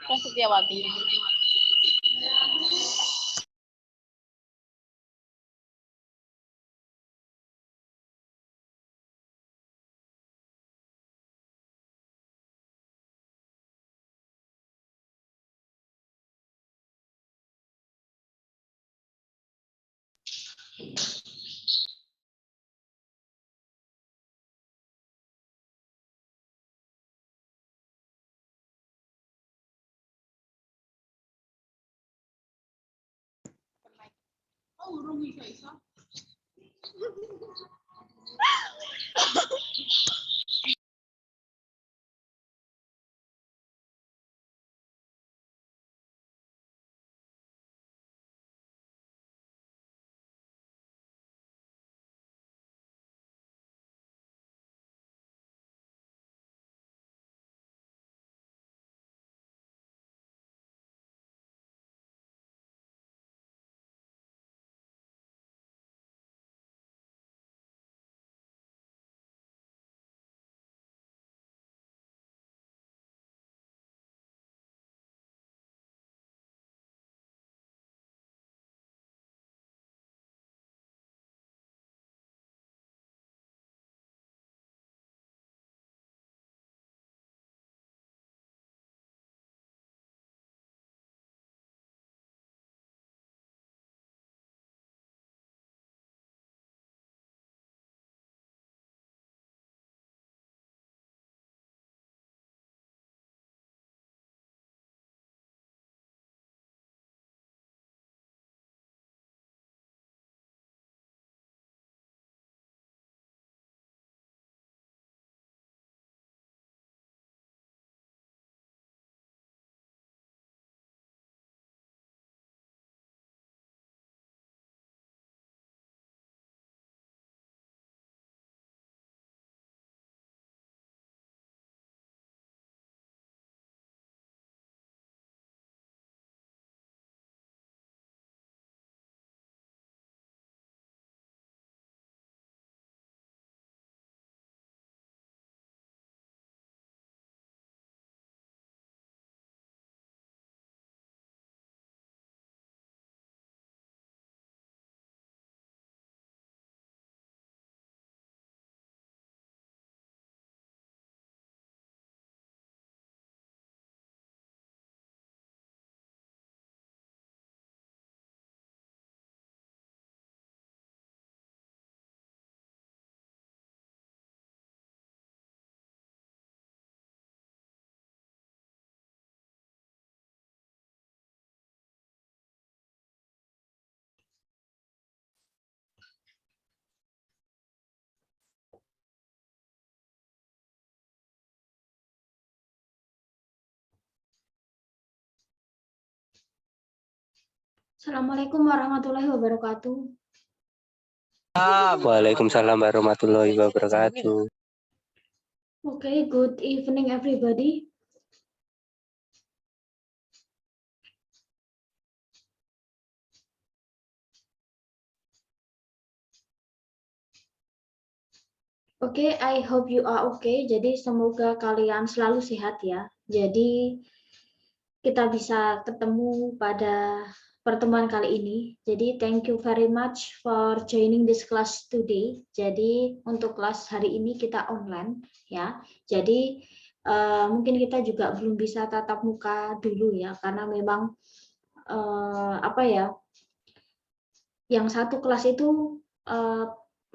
Prasetyawati. Oh, urung iso-iso. Assalamualaikum warahmatullahi wabarakatuh. Waalaikumsalam warahmatullahi wabarakatuh. Okay, good evening everybody. Okay, I hope you are okay. Jadi semoga kalian selalu sehat ya. Jadi kita bisa ketemu pada pertemuan kali ini. Jadi thank you very much for joining this class today. Jadi untuk kelas hari ini kita online ya. Jadi mungkin kita juga belum bisa tatap muka dulu ya, karena memang yang satu kelas itu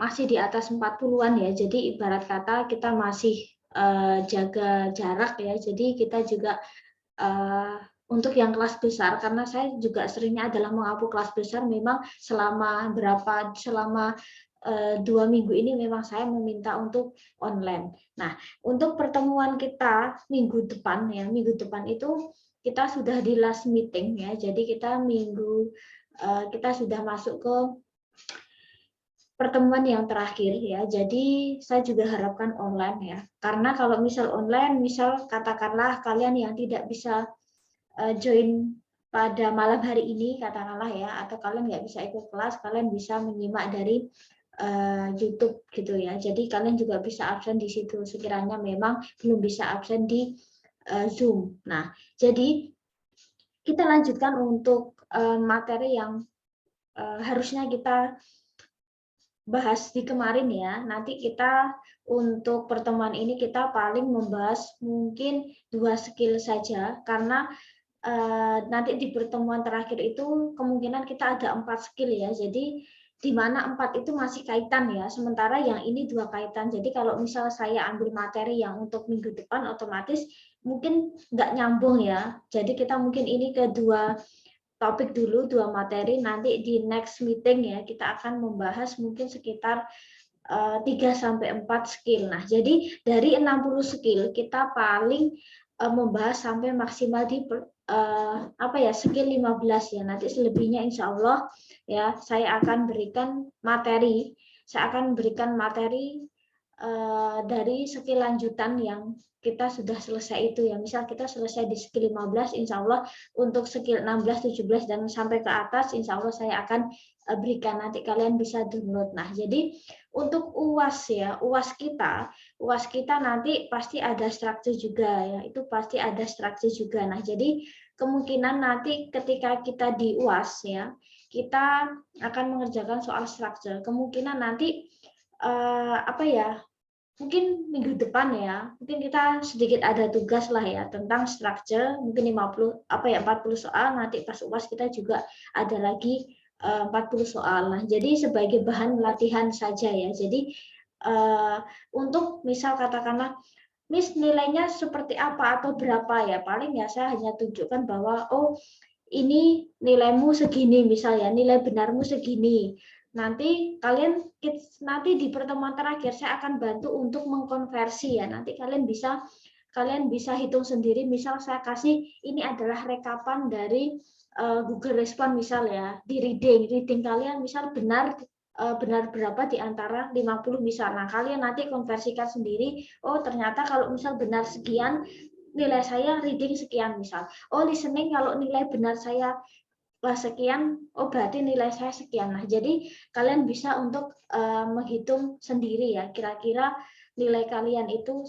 masih di atas 40-an ya. Jadi ibarat kata kita masih jaga jarak ya. Jadi kita juga untuk yang kelas besar, karena saya juga seringnya adalah mengapu kelas besar, memang selama 2 minggu ini memang saya meminta untuk online. Nah, untuk pertemuan kita minggu depan itu kita sudah di last meeting ya. Jadi kita sudah masuk ke pertemuan yang terakhir ya. Jadi saya juga harapkan online ya. Karena kalau misal online, misal katakanlah kalian yang tidak bisa join pada malam hari ini katakanlah ya, atau kalian nggak bisa ikut kelas, kalian bisa menyimak dari YouTube gitu ya. Jadi kalian juga bisa absen di situ sekiranya memang belum bisa absen di Zoom. Nah, jadi kita lanjutkan untuk materi yang harusnya kita bahas di kemarin ya. Nanti kita untuk pertemuan ini kita paling membahas mungkin 2 skill saja, karena nanti di pertemuan terakhir itu kemungkinan kita ada 4 skill ya. Jadi di mana 4 itu masih kaitan ya, sementara yang ini 2 kaitan. Jadi kalau misal saya ambil materi yang untuk minggu depan, otomatis mungkin nggak nyambung ya. Jadi kita mungkin ini ke 2 topik dulu, 2 materi, nanti di next meeting ya kita akan membahas mungkin sekitar 3-4 skill. Nah, jadi dari 60 skill kita paling membahas sampai maksimal di skill 15 ya. Nanti selebihnya insya Allah ya saya akan berikan materi. Saya akan berikan materi dari skill lanjutan yang kita sudah selesai itu ya. Misal kita selesai di skill 15, insya Allah untuk skill 16, 17 dan sampai ke atas insya Allah saya akan berikan, nanti kalian bisa download. Nah, jadi untuk UAS ya, UAS kita nanti pasti ada struktur juga ya. Itu pasti ada struktur juga. Nah, jadi kemungkinan nanti ketika kita di UAS ya, kita akan mengerjakan soal struktur. Kemungkinan nanti mungkin minggu depan ya, mungkin kita sedikit ada tugas lah ya tentang structure, mungkin 40 soal, nanti pas UAS kita juga ada lagi 40 soal. Nah, jadi sebagai bahan latihan saja ya. Jadi untuk misal katakanlah Miss nilainya seperti apa atau berapa ya, paling ya saya hanya tunjukkan bahwa oh ini nilaimu segini, misalnya nilai benarmu segini. Nanti di pertemuan terakhir saya akan bantu untuk mengkonversi ya. Nanti kalian bisa hitung sendiri. Misal saya kasih ini adalah rekapan dari Google Respon misal ya, di reading kalian misal benar berapa di antara 50 misal. Nah, kalian nanti konversikan sendiri. Oh, ternyata kalau misal benar sekian, nilai saya reading sekian misal. Oh, listening kalau nilai benar saya sekian, oh berarti nilai saya sekian. Nah, jadi kalian bisa untuk menghitung sendiri ya, kira-kira nilai kalian itu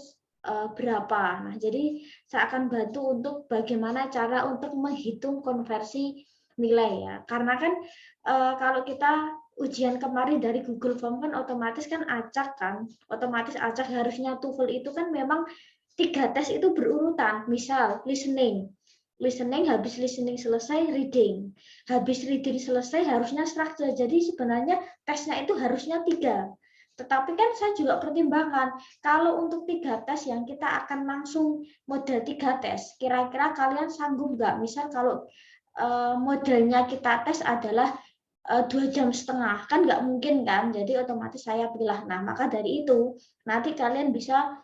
berapa. Nah, jadi saya akan bantu untuk bagaimana cara untuk menghitung konversi nilai ya. Karena kan kalau kita ujian kemarin dari Google Form kan otomatis kan acak kan, otomatis acak, harusnya TOEFL itu kan memang 3 tes itu berurutan. Misal listening habis listening selesai reading, habis reading selesai harusnya structure. Jadi sebenarnya tesnya itu harusnya 3, tetapi kan saya juga pertimbangkan kalau untuk 3 tes yang kita akan langsung model 3 tes, kira-kira kalian sanggup nggak? Misal kalau modelnya kita tes adalah 2,5 jam kan nggak mungkin kan, jadi otomatis saya pilih. Nah, maka dari itu nanti kalian bisa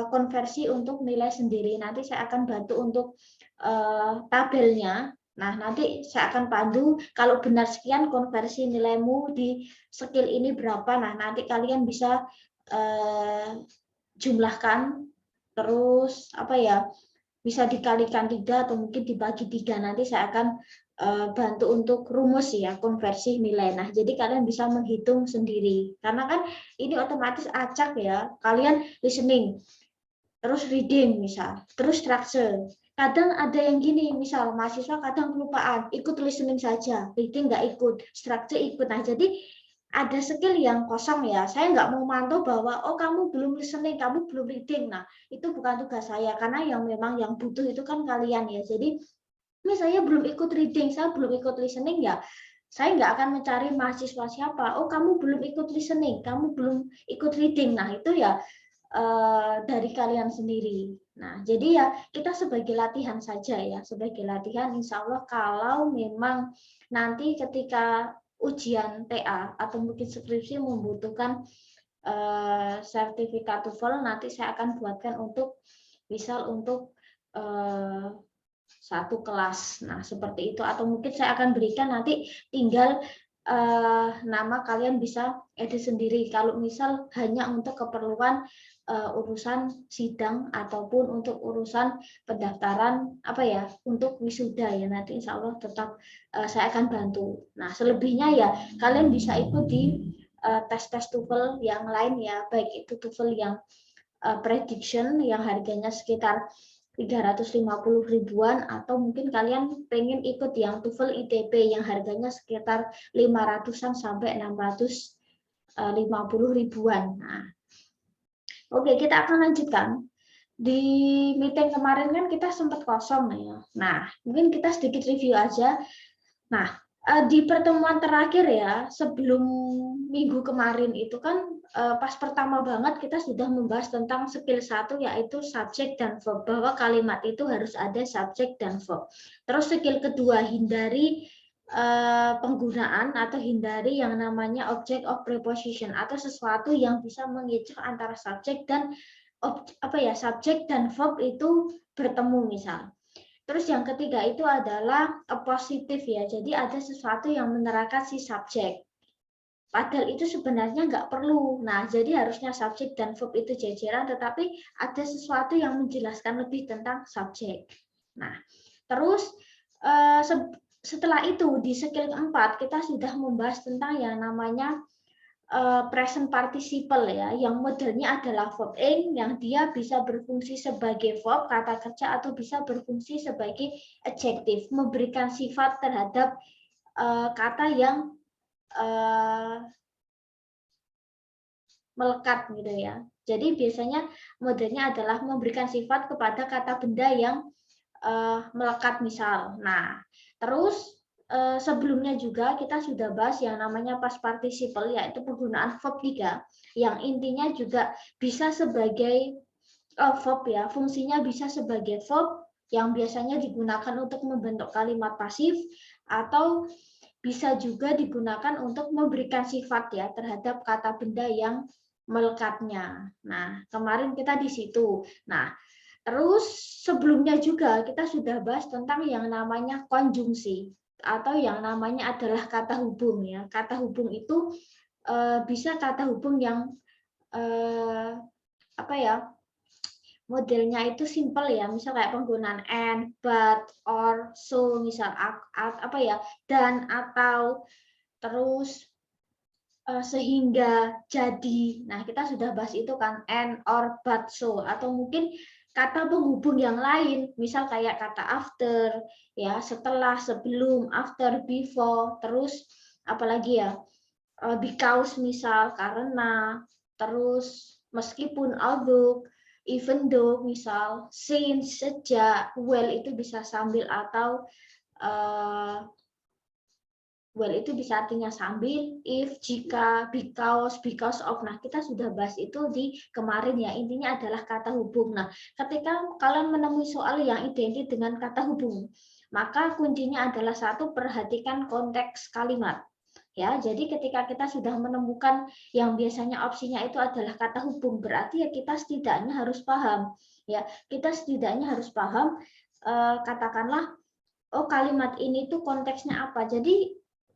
konversi untuk nilai sendiri. Nanti saya akan bantu untuk tabelnya. Nah, nanti saya akan pandu kalau benar sekian konversi nilaimu di skill ini berapa. Nah, nanti kalian bisa jumlahkan, terus apa ya, bisa dikalikan 3 atau mungkin dibagi 3. Nanti saya akan bantu untuk rumus ya konversi nilai. Nah, jadi kalian bisa menghitung sendiri. Karena kan ini otomatis acak ya. Kalian listening, terus reading misal, terus structure. Kadang ada yang gini, misal mahasiswa kadang kelupaan, ikut listening saja, reading nggak ikut, structure ikut. Nah, jadi ada skill yang kosong ya. Saya nggak mau mantau bahwa oh kamu belum listening, kamu belum reading. Nah, itu bukan tugas saya karena yang memang yang butuh itu kan kalian ya. Jadi ini saya belum ikut reading, saya belum ikut listening ya. Saya nggak akan mencari mahasiswa siapa. Oh kamu belum ikut listening, kamu belum ikut reading. Nah itu ya dari kalian sendiri. Nah, jadi ya kita sebagai latihan saja ya, sebagai latihan insya Allah kalau memang nanti ketika ujian TA atau mungkin skripsi membutuhkan sertifikat TOEFL, nanti saya akan buatkan untuk misal untuk satu kelas. Nah, seperti itu atau mungkin saya akan berikan nanti tinggal nama kalian bisa edit sendiri kalau misal hanya untuk keperluan urusan sidang ataupun untuk urusan pendaftaran apa ya untuk wisuda ya nanti insya Allah tetap saya akan bantu. Nah selebihnya ya kalian bisa ikut di tes-tes TOEFL yang lain ya baik itu TOEFL yang prediction yang harganya sekitar 350 ribuan atau mungkin kalian pengen ikut yang TOEFL ITB yang harganya sekitar 500-an sampai 650 ribuan. Nah, oke, kita akan lanjutkan. Di meeting kemarin kan kita sempat kosong ya. Nah, mungkin kita sedikit review aja. Nah, di pertemuan terakhir ya, sebelum minggu kemarin itu kan pas pertama banget kita sudah membahas tentang skill 1 yaitu subjek dan verb, bahwa kalimat itu harus ada subjek dan verb. Terus skill kedua, hindari penggunaan atau hindari yang namanya object of preposition atau sesuatu yang bisa mengincar antara subjek dan subjek dan verb itu bertemu misal. Terus yang ketiga itu adalah positif ya. Jadi ada sesuatu yang menerangkan si subjek. Padahal itu sebenarnya nggak perlu. Nah, jadi harusnya subjek dan verb itu jajaran, tetapi ada sesuatu yang menjelaskan lebih tentang subjek. Nah, terus setelah itu di skill keempat kita sudah membahas tentang yang namanya present participle ya, yang modelnya adalah verb ing yang dia bisa berfungsi sebagai verb kata kerja atau bisa berfungsi sebagai adjektif, memberikan sifat terhadap kata yang melekat gitu ya. Jadi biasanya modelnya adalah memberikan sifat kepada kata benda yang melekat misal. Nah, terus sebelumnya juga kita sudah bahas yang namanya past participle yaitu penggunaan verb 3 yang intinya juga bisa sebagai verb ya, fungsinya bisa sebagai verb yang biasanya digunakan untuk membentuk kalimat pasif atau bisa juga digunakan untuk memberikan sifat ya terhadap kata benda yang melekatnya. Nah, kemarin kita di situ. Nah, terus sebelumnya juga kita sudah bahas tentang yang namanya konjungsi atau yang namanya adalah kata hubung ya. Kata hubung itu bisa kata hubung yang apa ya? Modelnya itu simple ya. Misal kayak penggunaan and, but, or, so, misal apa ya? Dan atau terus sehingga jadi. Nah, kita sudah bahas itu kan and, or, but, so atau mungkin kata penghubung yang lain, misal kayak kata after, ya setelah, sebelum, after, before, terus apalagi ya, because misal karena, terus meskipun, although, even though misal, since, sejak, well itu bisa sambil atau well itu bisa artinya sambil, if, jika, because of. Nah, kita sudah bahas itu di kemarin ya. Intinya adalah kata hubung. Nah, ketika kalian menemui soal yang identik dengan kata hubung, maka kuncinya adalah satu, perhatikan konteks kalimat. Ya, jadi ketika kita sudah menemukan yang biasanya opsinya itu adalah kata hubung, berarti ya kita setidaknya harus paham. Ya, kita setidaknya harus paham katakanlah oh kalimat ini tuh konteksnya apa. Jadi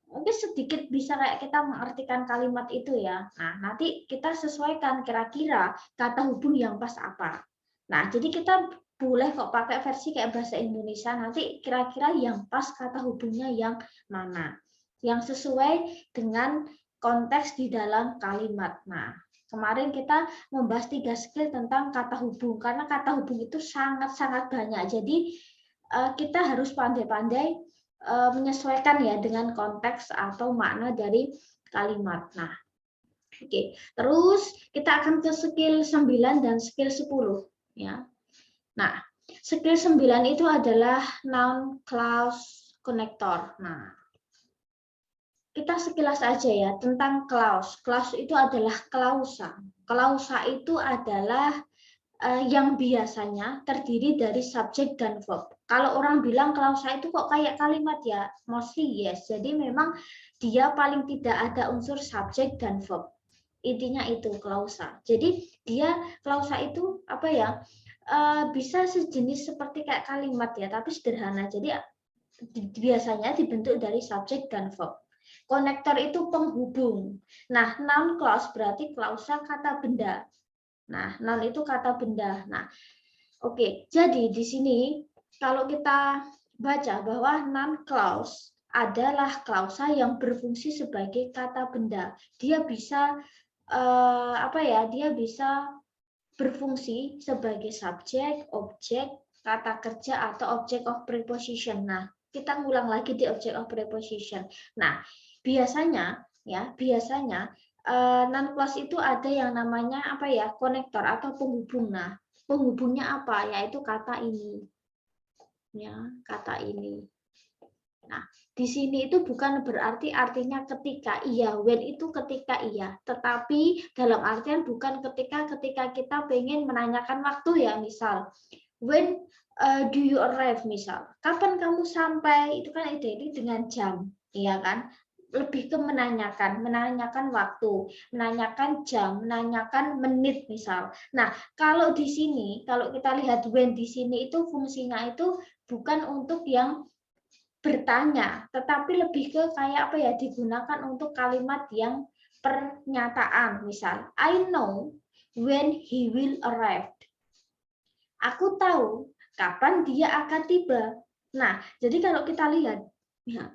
mungkin sedikit bisa kayak kita mengartikan kalimat itu ya. Nah, nanti kita sesuaikan kira-kira kata hubung yang pas apa. Nah, jadi kita boleh kok pakai versi kayak bahasa Indonesia, nanti kira-kira yang pas kata hubungnya yang mana. Yang sesuai dengan konteks di dalam kalimat. Nah, kemarin kita membahas 3 skill tentang kata hubung, karena kata hubung itu sangat-sangat banyak. Jadi kita harus pandai-pandai menyesuaikan ya dengan konteks atau makna dari kalimat. Nah, oke. Terus kita akan ke skill 9 dan skill 10 ya. Nah, skill 9 itu adalah noun clause connector. Nah, kita sekilas aja ya tentang clause. Clause itu adalah klausa. Klausa itu adalah yang biasanya terdiri dari subjek dan verb. Kalau orang bilang klausa itu kok kayak kalimat ya, mostly yes. Jadi memang dia paling tidak ada unsur subjek dan verb. Intinya itu klausa. Jadi dia klausa itu apa ya? Bisa sejenis seperti kayak kalimat ya, tapi sederhana. Jadi biasanya dibentuk dari subjek dan verb. Konektor itu penghubung. Nah, noun clause berarti klausa kata benda. Nah, noun itu kata benda. Nah, oke. Jadi di sini kalau kita baca bahwa noun clause adalah klausa yang berfungsi sebagai kata benda. Dia bisa apa ya? Dia bisa berfungsi sebagai subjek, objek, kata kerja atau object of preposition. Nah, kita ngulang lagi di object of preposition. Nah, biasanya non clause itu ada yang namanya apa ya, konektor atau penghubung. Nah, penghubungnya apa? Yaitu kata ini. Ya, kata ini. Nah, di sini itu bukan berarti artinya ketika iya, when itu ketika iya, tetapi dalam artian bukan ketika kita pengen menanyakan waktu ya, misal when do you arrive, misal kapan kamu sampai, itu kan identik dengan jam, iya kan? Lebih ke menanyakan waktu, menanyakan jam, menanyakan menit misal. Nah, kalau di sini, kalau kita lihat when di sini itu fungsinya itu bukan untuk yang bertanya, tetapi lebih ke kayak apa ya, digunakan untuk kalimat yang pernyataan. Misal, I know when he will arrive. Aku tahu kapan dia akan tiba. Nah, jadi kalau kita lihat, ya,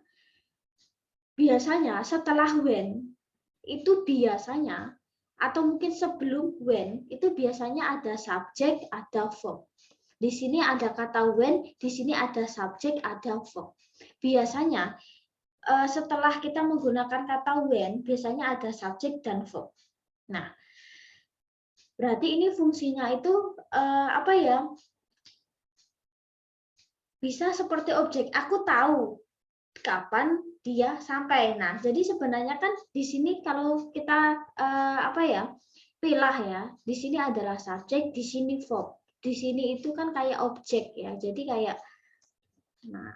biasanya setelah when itu biasanya atau mungkin sebelum when itu biasanya ada subjek, ada verb. Di sini ada kata when, di sini ada subjek, ada verb. Biasanya setelah kita menggunakan kata when, biasanya ada subjek dan verb. Nah, berarti ini fungsinya itu apa ya? Bisa seperti objek. Aku tahu kapan dia sampai. Nah, jadi sebenarnya kan di sini kalau kita apa ya, pilah ya, di sini adalah subjek, di sini verb, di sini itu kan kayak objek ya. Jadi kayak, nah,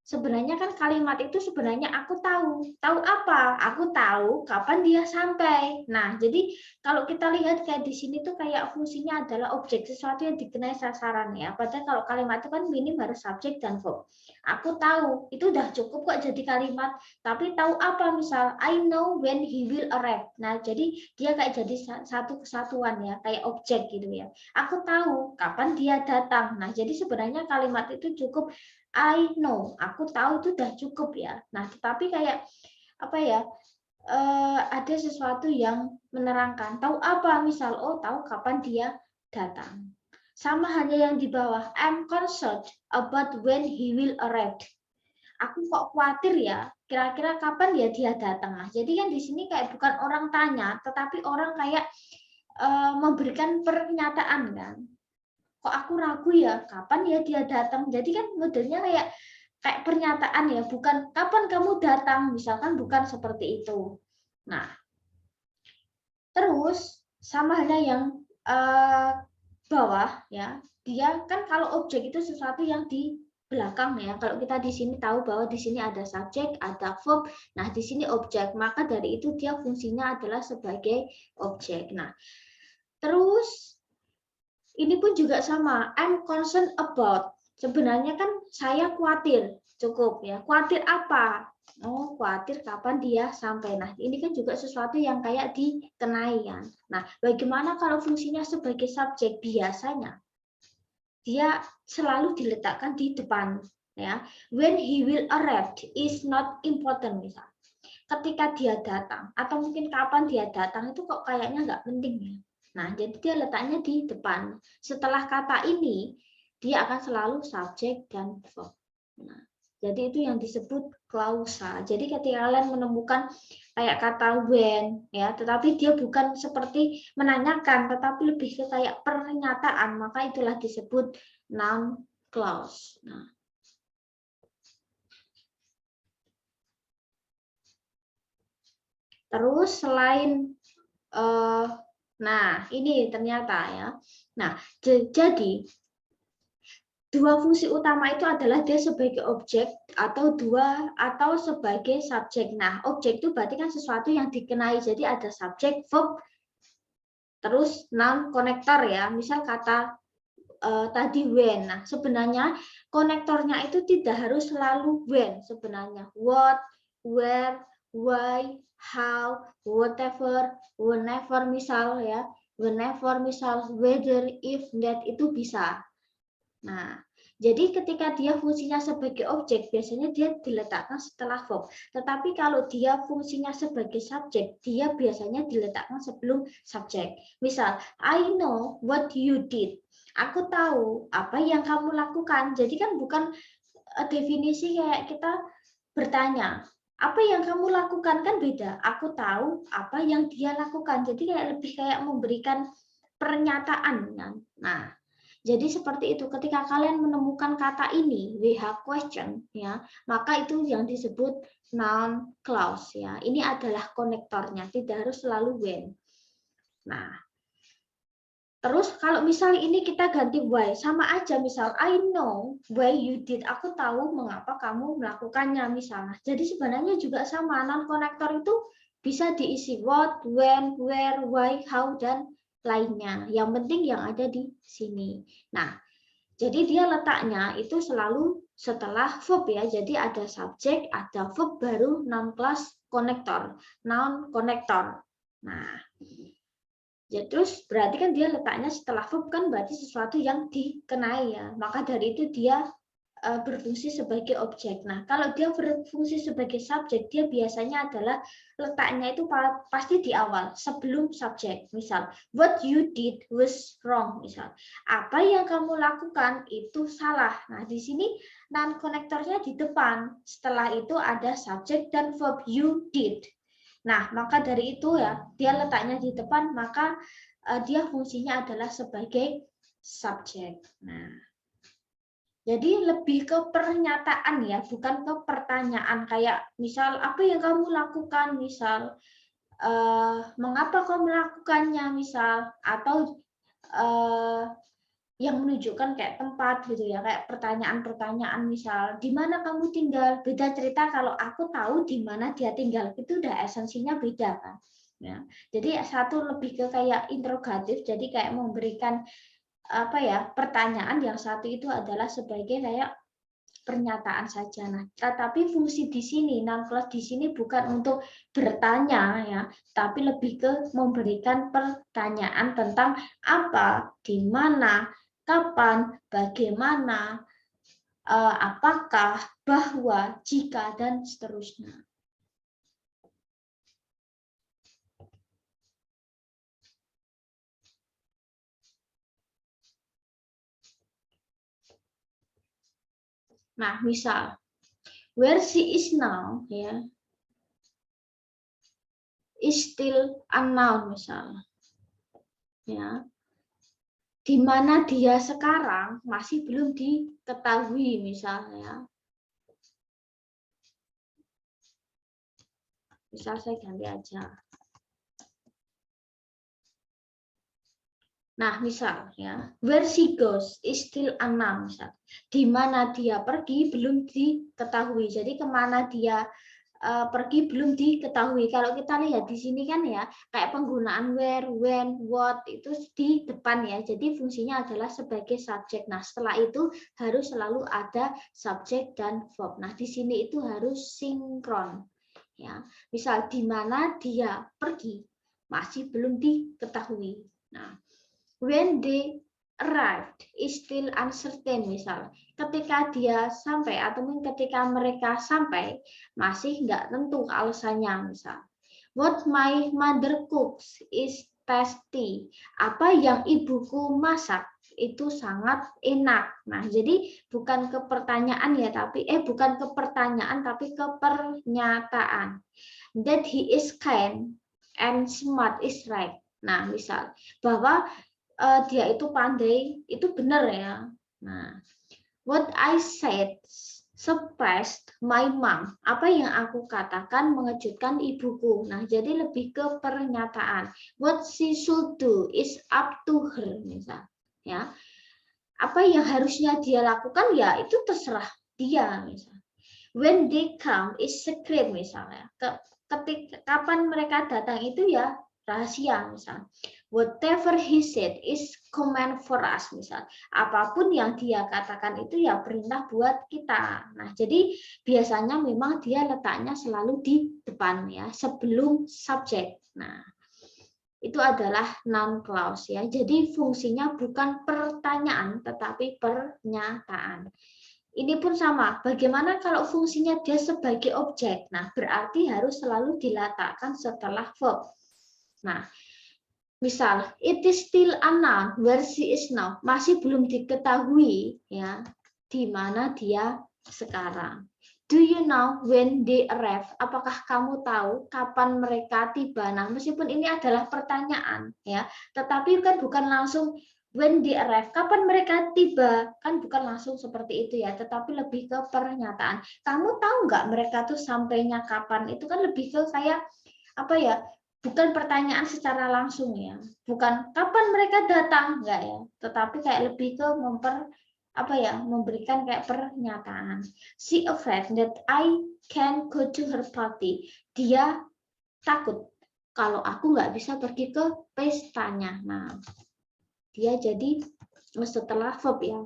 sebenarnya kan kalimat itu sebenarnya aku tahu apa? Aku tahu kapan dia sampai. Nah, jadi kalau kita lihat kayak di sini tuh kayak fungsinya adalah objek, sesuatu yang dikenai sasaran ya. Padahal kalau kalimat itu kan minim harus subjek dan verb. Aku tahu, itu udah cukup kok jadi kalimat. Tapi tahu apa, misal I know when he will arrive. Nah, jadi dia kayak jadi satu kesatuan ya, kayak objek gitu ya. Aku tahu kapan dia datang. Nah, jadi sebenarnya kalimat itu cukup I know, aku tahu itu udah cukup ya. Nah, tetapi kayak apa ya? Ada sesuatu yang menerangkan. Tahu apa? Misal, oh tahu kapan dia datang. Sama hanya yang di bawah. I'm concerned about when he will arrive. Aku kok khawatir ya. Kira-kira kapan ya dia datang. Nah, jadi kan di sini kayak bukan orang tanya, tetapi orang kayak memberikan pernyataan kan. Kok aku ragu ya kapan ya dia datang. Jadi kan modelnya kayak pernyataan ya, bukan kapan kamu datang, misalkan, bukan seperti itu. Nah, terus sama halnya yang bawah ya, dia kan kalau objek itu sesuatu yang di belakang ya. Kalau kita di sini tahu bahwa di sini ada subjek, ada verb, nah di sini objek, maka dari itu dia fungsinya adalah sebagai objek. Nah, terus ini pun juga sama, I'm concerned about. Sebenarnya kan saya khawatir, cukup ya. Khawatir apa? Oh, khawatir kapan dia sampai. Nah, ini kan juga sesuatu yang kayak dikenai ya. Nah, bagaimana kalau fungsinya sebagai subjek? Biasanya dia selalu diletakkan di depan ya. When he will arrive is not important misal. Ketika dia datang atau mungkin kapan dia datang itu kok kayaknya nggak penting ya. Nah, jadi dia letaknya di depan. Setelah kata ini dia akan selalu subjek dan verb. Nah, jadi itu yang disebut klausa. Jadi ketika kalian menemukan kayak kata when ya, tetapi dia bukan seperti menanyakan, tetapi lebih ke kayak pernyataan, maka itulah disebut noun clause. Nah, terus selain nah ini ternyata ya. Nah, jadi dua fungsi utama itu adalah dia sebagai objek atau sebagai subjek. Nah, objek itu berarti kan sesuatu yang dikenai. Jadi ada subjek, verb, terus noun konektor ya. Misal kata tadi when. Nah, sebenarnya konektornya itu tidak harus selalu when sebenarnya. What, where, why, how, whatever, whenever misal ya. Whenever misal, whether, if, that itu bisa. Nah, jadi ketika dia fungsinya sebagai objek, biasanya dia diletakkan setelah verb. Tetapi kalau dia fungsinya sebagai subjek, dia biasanya diletakkan sebelum subjek. Misal, I know what you did. Aku tahu apa yang kamu lakukan. Jadi kan bukan definisi kayak kita bertanya, apa yang kamu lakukan kan beda. Aku tahu apa yang dia lakukan. Jadi kayak lebih kayak memberikan pernyataan kan. Nah, jadi seperti itu, ketika kalian menemukan kata ini, WH question, ya, maka itu yang disebut noun clause, ya. Ini adalah konektornya, tidak harus selalu when. Nah, terus kalau misalnya ini kita ganti why, sama aja misal I know why you did, aku tahu mengapa kamu melakukannya misalnya. Jadi sebenarnya juga sama, noun konektor itu bisa diisi what, when, where, why, how, dan lainnya. Yang penting yang ada di sini. Nah, jadi dia letaknya itu selalu setelah verb ya. Jadi ada subjek, ada verb, baru noun clause konektor, noun konektor. Nah, ya terus berarti kan dia letaknya setelah verb kan berarti sesuatu yang dikenai ya. Maka dari itu dia berfungsi sebagai objek. Nah, kalau dia berfungsi sebagai subjek, dia biasanya adalah letaknya itu pasti di awal, sebelum subjek. Misal, what you did was wrong. Misal, apa yang kamu lakukan itu salah. Nah, di sini noun konektornya di depan. Setelah itu ada subjek dan verb you did. Nah, maka dari itu ya, dia letaknya di depan, maka dia fungsinya adalah sebagai subjek. Nah, jadi lebih ke pernyataan ya, bukan ke pertanyaan. Kayak misal apa yang kamu lakukan, misal mengapa kamu melakukannya, misal atau yang menunjukkan kayak tempat gitu ya, kayak pertanyaan-pertanyaan misal di mana kamu tinggal. Beda cerita kalau aku tahu di mana dia tinggal, itu udah esensinya beda kan. Ya. Jadi satu lebih ke kayak interrogatif, jadi kayak memberikan apa ya pertanyaan, yang satu itu adalah sebagai kayak pernyataan saja. Nah, tetapi fungsi di sini noun clause di sini bukan untuk bertanya ya, tapi lebih ke memberikan pertanyaan tentang apa, di mana, kapan, bagaimana, apakah, bahwa, jika, dan seterusnya. Nah, misal where she is now ya is still unknown misal. Ya. Di mana dia sekarang masih belum diketahui misalnya. Misal saya ganti aja. Nah, misal ya, where she goes is still unknown. Misal, di mana dia pergi belum diketahui. Jadi kemana dia pergi belum diketahui. Kalau kita lihat di sini kan ya, kayak penggunaan where, when, what itu di depan ya. Jadi fungsinya adalah sebagai subjek. Nah, setelah itu harus selalu ada subjek dan verb. Nah, di sini itu harus sinkron. Ya, misal di mana dia pergi masih belum diketahui. Nah, when they arrived is still uncertain, misal ketika dia sampai atau ketika mereka sampai masih nggak tentu alasannya. Misal what my mother cooks is tasty, apa yang ibuku masak itu sangat enak. Nah, jadi bukan ke pertanyaan ya, tapi bukan ke pertanyaan tapi ke pernyataan. That he is kind and smart is right. Nah, misal bahwa dia itu pandai, itu benar ya. Nah, what I said surprised my mom. Apa yang aku katakan mengejutkan ibuku. Nah, jadi lebih ke pernyataan. What she should do is up to her, misal. Ya. Apa yang harusnya dia lakukan ya itu terserah dia, misal. When they come is secret, misalnya. Ketika kapan mereka datang itu ya rahasia, misal. Whatever he said is command for us, misal. Apapun yang dia katakan itu ya perintah buat kita. Nah, jadi biasanya memang dia letaknya selalu di depan ya, sebelum subjek. Nah, itu adalah noun clause ya. Jadi fungsinya bukan pertanyaan tetapi pernyataan. Ini pun sama. Bagaimana kalau fungsinya dia sebagai objek? Nah, berarti harus selalu diletakkan setelah verb. Nah, misal, it is still unknown where she is now. Masih belum diketahui ya di mana dia sekarang. Do you know when they arrive? Apakah kamu tahu kapan mereka tiba? Nah, meskipun ini adalah pertanyaan ya, tetapi kan bukan langsung when they arrive, kapan mereka tiba, kan bukan langsung seperti itu ya, tetapi lebih ke pernyataan. Kamu tahu nggak mereka tuh sampainya kapan? Itu kan lebih ke kayak apa ya? Bukan pertanyaan secara langsung ya, bukan kapan mereka datang nggak ya, tetapi kayak lebih ke memberikan kayak pernyataan. She afraid that I can go to her party. Dia takut kalau aku nggak bisa pergi ke pestanya. Nah, dia jadi setelah verb ya.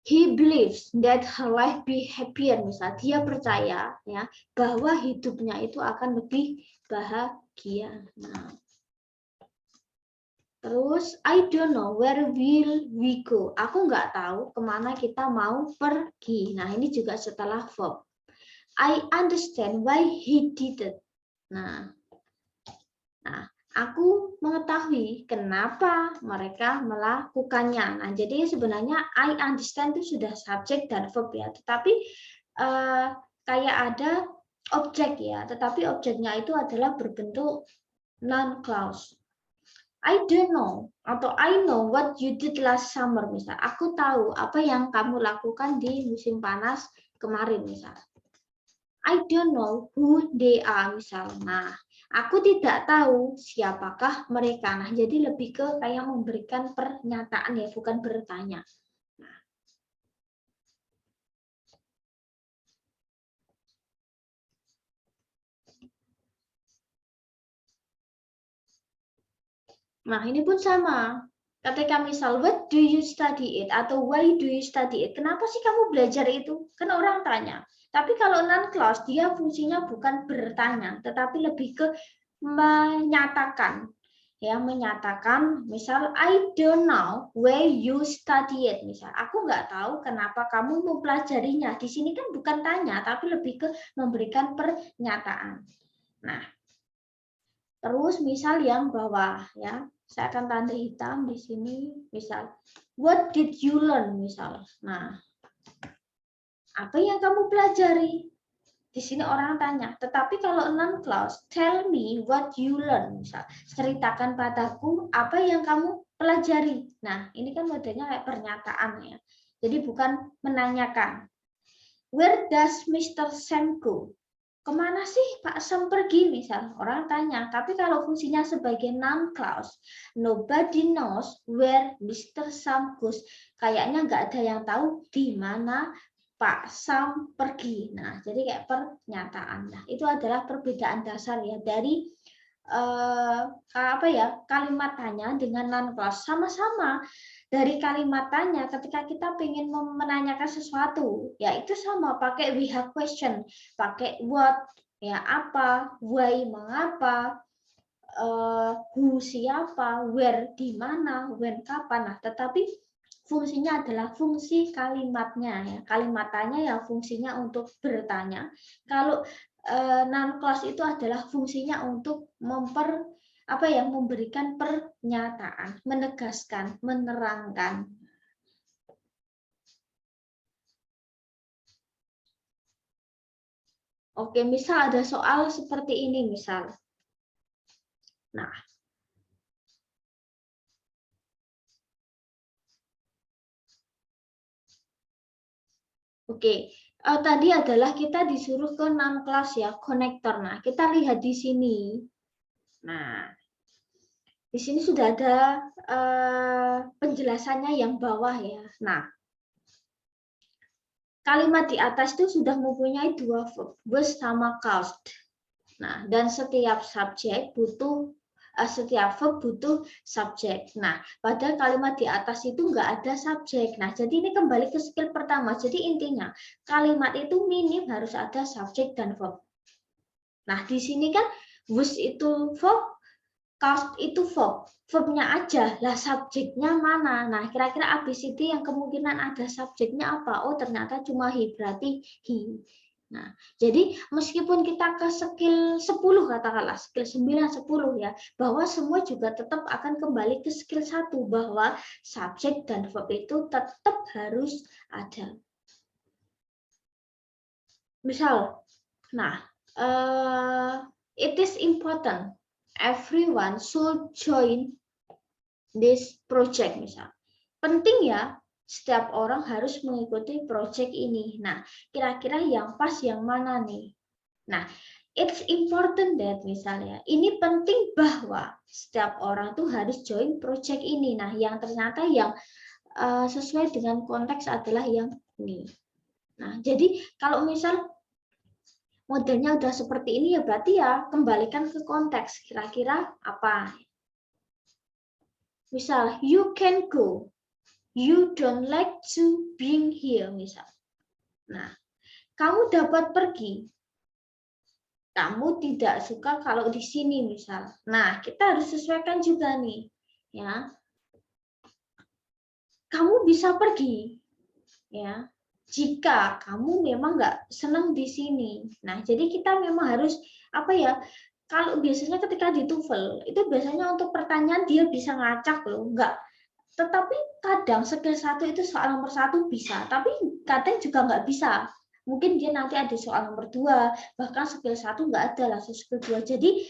He believes that her life be happier, misal dia percaya ya bahwa hidupnya itu akan lebih bahagia. Nah, terus I don't know where will we go. Aku nggak tahu kemana kita mau pergi. Nah, ini juga setelah verb. I understand why he did it. Nah, aku mengetahui kenapa mereka melakukannya. Nah, jadi sebenarnya I understand itu sudah subjek dan verb ya, tetapi kayak ada objek ya, tetapi objeknya itu adalah berbentuk noun clause. I don't know atau I know what you did last summer, misal. Aku tahu apa yang kamu lakukan di musim panas kemarin, misal. I don't know who they are, misal. Nah, aku tidak tahu siapakah mereka. Nah, jadi lebih ke kayak memberikan pernyataan ya, bukan bertanya. Nah, ini pun sama. Ketika misal, what do you study it? Atau why do you study it? Kenapa sih kamu belajar itu? Kan orang tanya. Tapi kalau non clause, dia fungsinya bukan bertanya, tetapi lebih ke menyatakan. Ya, menyatakan, misal, I don't know where you study it. Misal, aku nggak tahu kenapa kamu mempelajarinya. Di sini kan bukan tanya, tapi lebih ke memberikan pernyataan. Nah, terus misal yang bawah ya, saya akan tanda hitam di sini. Misal, what did you learn? Misal, nah, apa yang kamu pelajari? Di sini orang tanya. Tetapi kalau non clause, tell me what you learn. Misal, ceritakan padaku apa yang kamu pelajari. Nah, ini kan modelnya kayak pernyataan ya. Jadi bukan menanyakan. Where does Mr. Sam go? Kemana sih Pak Sam pergi, misal orang tanya. Tapi kalau fungsinya sebagai noun clause, nobody knows where Mr. Sam goes. Kayaknya nggak ada yang tahu di mana Pak Sam pergi. Nah, jadi kayak pernyataan. Nah, itu adalah perbedaan dasar ya dari kalimat tanya dengan non-clause. Sama-sama dari kalimat tanya ketika kita ingin menanyakan sesuatu, ya itu sama pakai we have question, pakai what, ya apa, why mengapa, who siapa, where di mana, when kapan. Nah, tetapi fungsinya adalah fungsi kalimatnya ya. Kalimat tanya ya fungsinya untuk bertanya. Kalau non-clause itu adalah fungsinya untuk memberikan pernyataan, menegaskan, menerangkan. Oke, misal ada soal seperti ini misal. Nah, oke, tadi adalah kita disuruh ke non-clause ya, konektor. Nah, kita lihat di sini. Nah, di sini sudah ada penjelasannya yang bawah ya. Nah, kalimat di atas itu sudah mempunyai dua verb, was sama caused. Nah, dan setiap subjek butuh setiap verb butuh subjek. Nah, pada kalimat di atas itu nggak ada subjek. Nah, jadi ini kembali ke skill pertama. Jadi intinya kalimat itu minim harus ada subjek dan verb. Nah, di sini kan was itu verb, caused itu verb. Verbnya aja, lah subjeknya mana? Nah, kira-kira ABCD yang kemungkinan ada subjeknya apa? Oh, ternyata cuma he, berarti he. Nah, jadi meskipun kita ke skill 10 katakanlah, skill 9, 10 ya, bahwa semua juga tetap akan kembali ke skill 1 bahwa subjek dan verb itu tetap harus ada. Misal, nah, it is important everyone should join this project misal. Penting ya setiap orang harus mengikuti project ini. Nah, kira-kira yang pas yang mana nih? Nah, it's important that misalnya, ini penting bahwa setiap orang tuh harus join project ini. Nah, yang ternyata yang sesuai dengan konteks adalah yang ini. Nah, jadi kalau misal modelnya udah seperti ini ya berarti ya kembalikan ke konteks. Kira-kira apa? Misal, you can go. You don't like to being here, misal. Nah, kamu dapat pergi. Kamu tidak suka kalau di sini, misal. Nah, kita harus sesuaikan juga nih, ya. Kamu bisa pergi, ya. Jika kamu memang nggak senang di sini. Nah, jadi kita memang harus apa ya? Kalau biasanya ketika di TOEFL itu biasanya untuk pertanyaan dia bisa ngacak loh, nggak. Tetapi kadang skill 1 itu soal nomor 1 bisa, tapi kadang juga nggak bisa. Mungkin dia nanti ada soal nomor 2, bahkan skill 1 nggak ada langsung skill 2. Jadi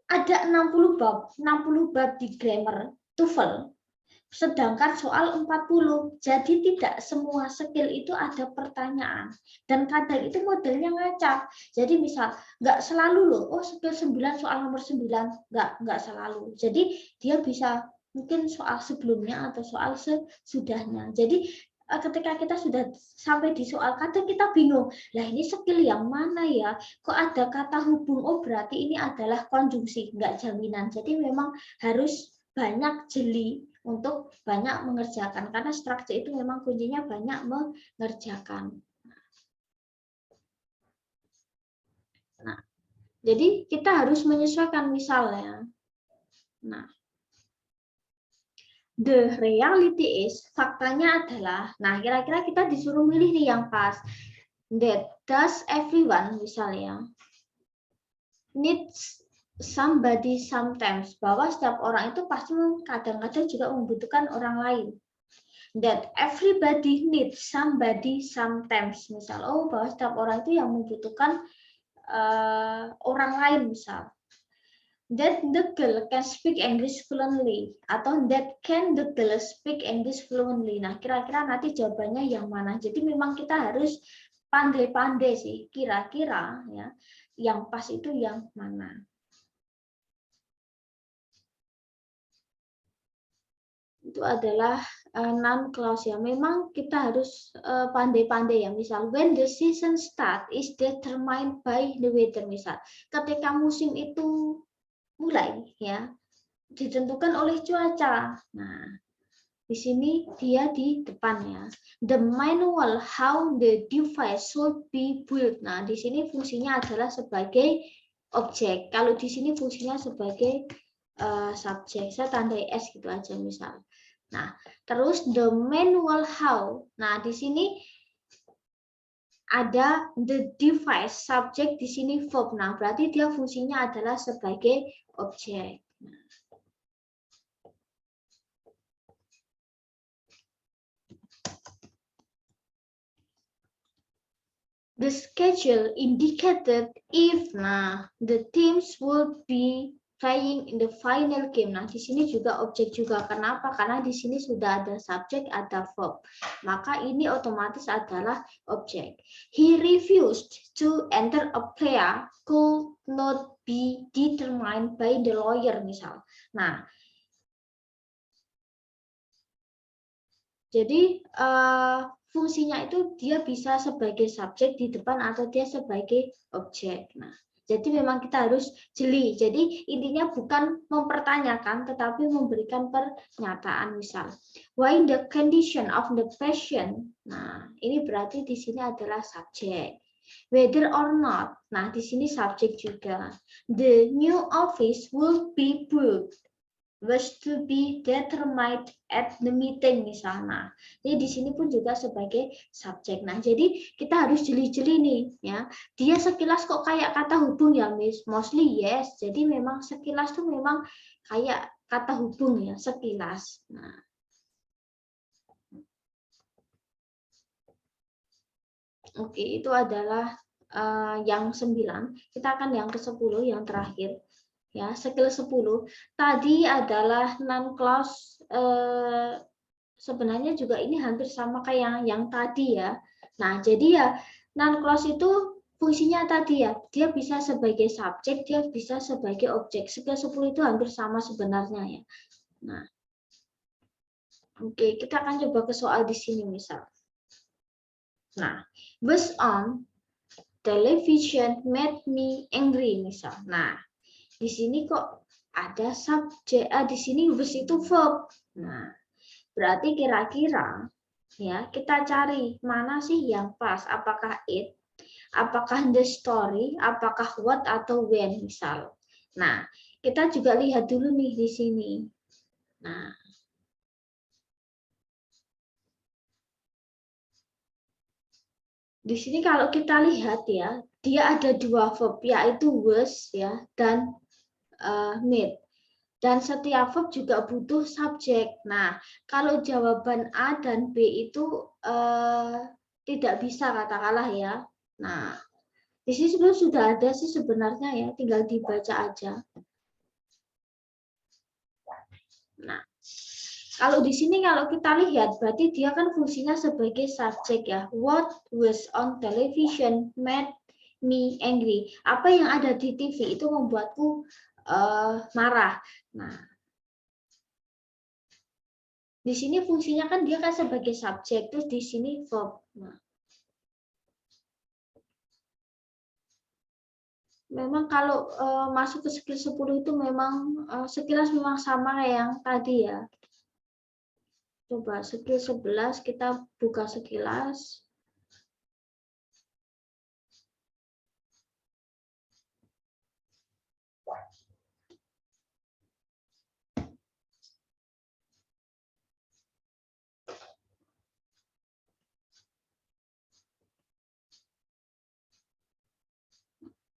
ada 60 bab di grammar TOEFL, sedangkan soal 40. Jadi tidak semua skill itu ada pertanyaan. Dan kadang itu modelnya ngacak. Jadi misal, nggak selalu loh, oh skill 9 soal nomor 9, nggak selalu. Jadi dia bisa mungkin soal sebelumnya atau soal sesudahnya. Jadi ketika kita sudah sampai di soal kadang kita bingung, lah ini skill yang mana ya? Kok ada kata hubung? Oh berarti ini adalah konjungsi, nggak jaminan. Jadi memang harus banyak jeli untuk banyak mengerjakan karena struktur itu memang kuncinya banyak mengerjakan. Nah, jadi kita harus menyesuaikan misalnya. Nah, the reality is, faktanya adalah, nah kira-kira kita disuruh milih nih yang pas. That does everyone, misalnya, needs somebody sometimes, bahwa setiap orang itu pasti kadang-kadang juga membutuhkan orang lain. That everybody needs somebody sometimes, misal, oh bahwa setiap orang itu yang membutuhkan orang lain, misal. That the girl can speak English fluently, atau that can the girl speak English fluently. Nah, kira-kira nanti jawabannya yang mana? Jadi memang kita harus pandai-pandai sih, kira-kira ya, yang pas itu yang mana. Itu adalah noun clause ya. Memang kita harus pandai-pandai ya. Misal when the season start is determined by the weather. Misal ketika musim itu mulai ya ditentukan oleh cuaca. Nah, di sini dia di depan ya. The manual how the device should be built. Nah, di sini fungsinya adalah sebagai objek. Kalau di sini fungsinya sebagai subjek. Saya tandai S gitu aja misal. Nah, terus the manual how. Nah, di sini ada the device, subjek di sini verb. Nah, berarti dia fungsinya adalah sebagai objek. The schedule indicated if the teams will be playing in the final game. Nah, di sini juga objek juga. Kenapa? Karena di sini sudah ada subjek, ada verb. Maka ini otomatis adalah objek. He refused to enter a player could not be determined by the lawyer misal. Nah, jadi fungsinya itu dia bisa sebagai subjek di depan atau dia sebagai objek. Nah, jadi memang kita harus jeli. Jadi intinya bukan mempertanyakan, tetapi memberikan pernyataan misal. Why the condition of the patient. Nah, ini berarti di sini adalah subjek. Whether or not. Nah, di sini subjek juga. The new office will be built. Was to be determined at the meeting misalnya. Jadi di sini pun juga sebagai subjek. Nah, jadi kita harus jeli-jeli nih ya. Dia sekilas kok kayak kata hubung ya, Miss? Mostly yes. Jadi memang sekilas tuh memang kayak kata hubung ya, sekilas. Nah. Oke, itu adalah yang 9. Kita akan yang ke-10 yang terakhir. Ya, skill 10 tadi adalah non clause, sebenarnya juga ini hampir sama kayak yang tadi ya. Nah, jadi ya non clause itu fungsinya tadi ya, dia bisa sebagai subjek, dia bisa sebagai objek. Skill 10 itu hampir sama sebenarnya ya. Nah, oke, kita akan coba ke soal di sini misal. Nah, was on television made me angry misal. Nah, di sini kok ada subjek, di sini was itu verb. Nah, berarti kira-kira ya kita cari mana sih yang pas? Apakah it, apakah the story, apakah what atau when misal. Nah, kita juga lihat dulu nih di sini. Nah, di sini kalau kita lihat ya, dia ada dua verb yaitu was ya dan made. Dan setiap verb juga butuh subjek. Nah, kalau jawaban A dan B itu tidak bisa katakanlah ya. Nah, di sini sebenarnya sudah ada sih sebenarnya ya, tinggal dibaca aja. Nah, kalau di sini kalau kita lihat berarti dia kan fungsinya sebagai subjek ya. What was on television made me angry. Apa yang ada di TV itu membuatku marah. Nah, di sini fungsinya kan dia kan sebagai subjek, terus di sini verb. Nah, memang kalau masuk ke skill 10 itu memang sekilas memang sama kayak yang tadi ya. Coba skill 11 kita buka sekilas.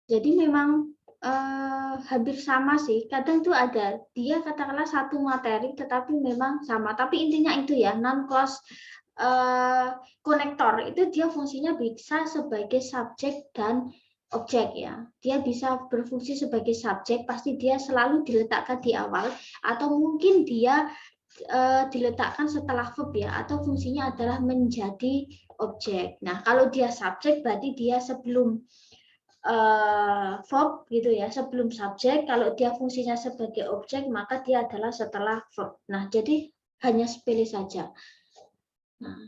Jadi memang hampir sama sih. Kadang tuh ada dia katakanlah satu materi tetapi memang sama. Tapi intinya itu ya, non clause konektor itu dia fungsinya bisa sebagai subjek dan objek ya. Dia bisa berfungsi sebagai subjek, pasti dia selalu diletakkan di awal atau mungkin dia diletakkan setelah verb ya, atau fungsinya adalah menjadi objek. Nah, kalau dia subjek berarti dia sebelum verb gitu ya, sebelum subjek. Kalau dia fungsinya sebagai objek maka dia adalah setelah verb. Nah, jadi hanya sepele saja. Nah,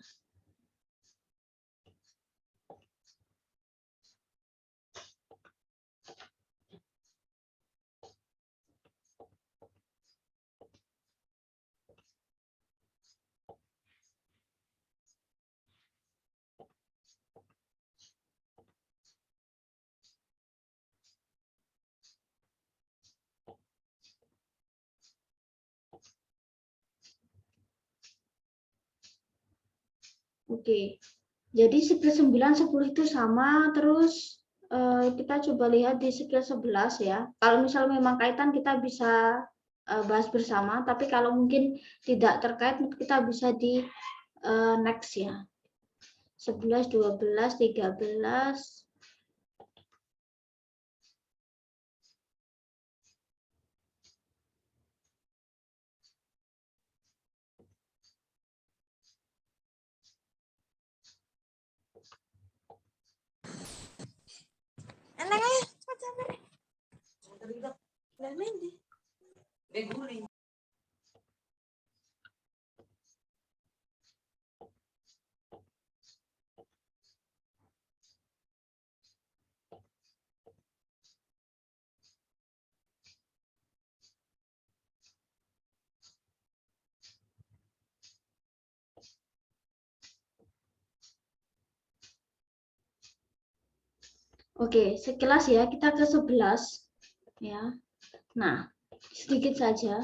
oke. Jadi skill 9, 10 itu sama, terus kita coba lihat di skill 11 ya. Kalau misalnya memang kaitan kita bisa bahas bersama, tapi kalau mungkin tidak terkait kita bisa di next ya. 11, 12, 13. Oke, sekilas ya kita ke 11 ya. Nah, sedikit saja.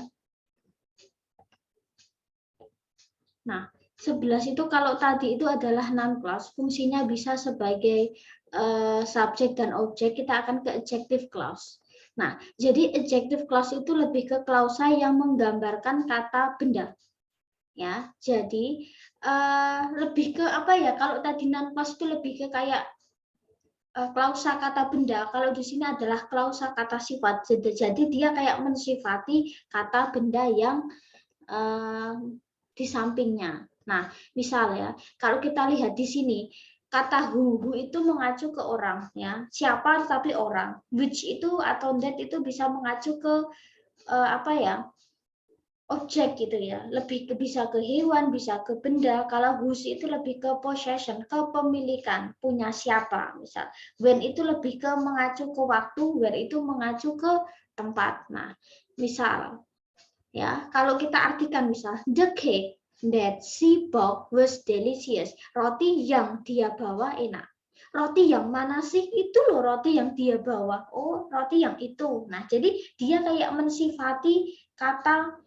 Nah, 11 itu kalau tadi itu adalah non-clause, fungsinya bisa sebagai subjek dan objek, kita akan ke adjective clause. Nah, jadi adjective clause itu lebih ke klausa yang menggambarkan kata benda. Ya, jadi lebih ke apa ya? Kalau tadi non-clause itu lebih ke kayak klausa kata benda, kalau di sini adalah klausa kata sifat. Jadi dia kayak mensifati kata benda yang di sampingnya. Nah, misal ya, kalau kita lihat di sini, kata who itu mengacu ke orang, ya, siapa tapi orang. Which itu atau that itu bisa mengacu ke apa ya? Objek gitu ya, lebih bisa ke hewan, bisa ke benda. Kalau whose itu lebih ke possession, kepemilikan, punya siapa misal. When itu lebih ke mengacu ke waktu, where itu mengacu ke tempat. Nah, misal ya, kalau kita artikan misal the cake that she bought was delicious. Roti yang dia bawa enak. Roti yang mana sih? Itu loh roti yang dia bawa. Oh, roti yang itu. Nah, jadi dia kayak mensifati kata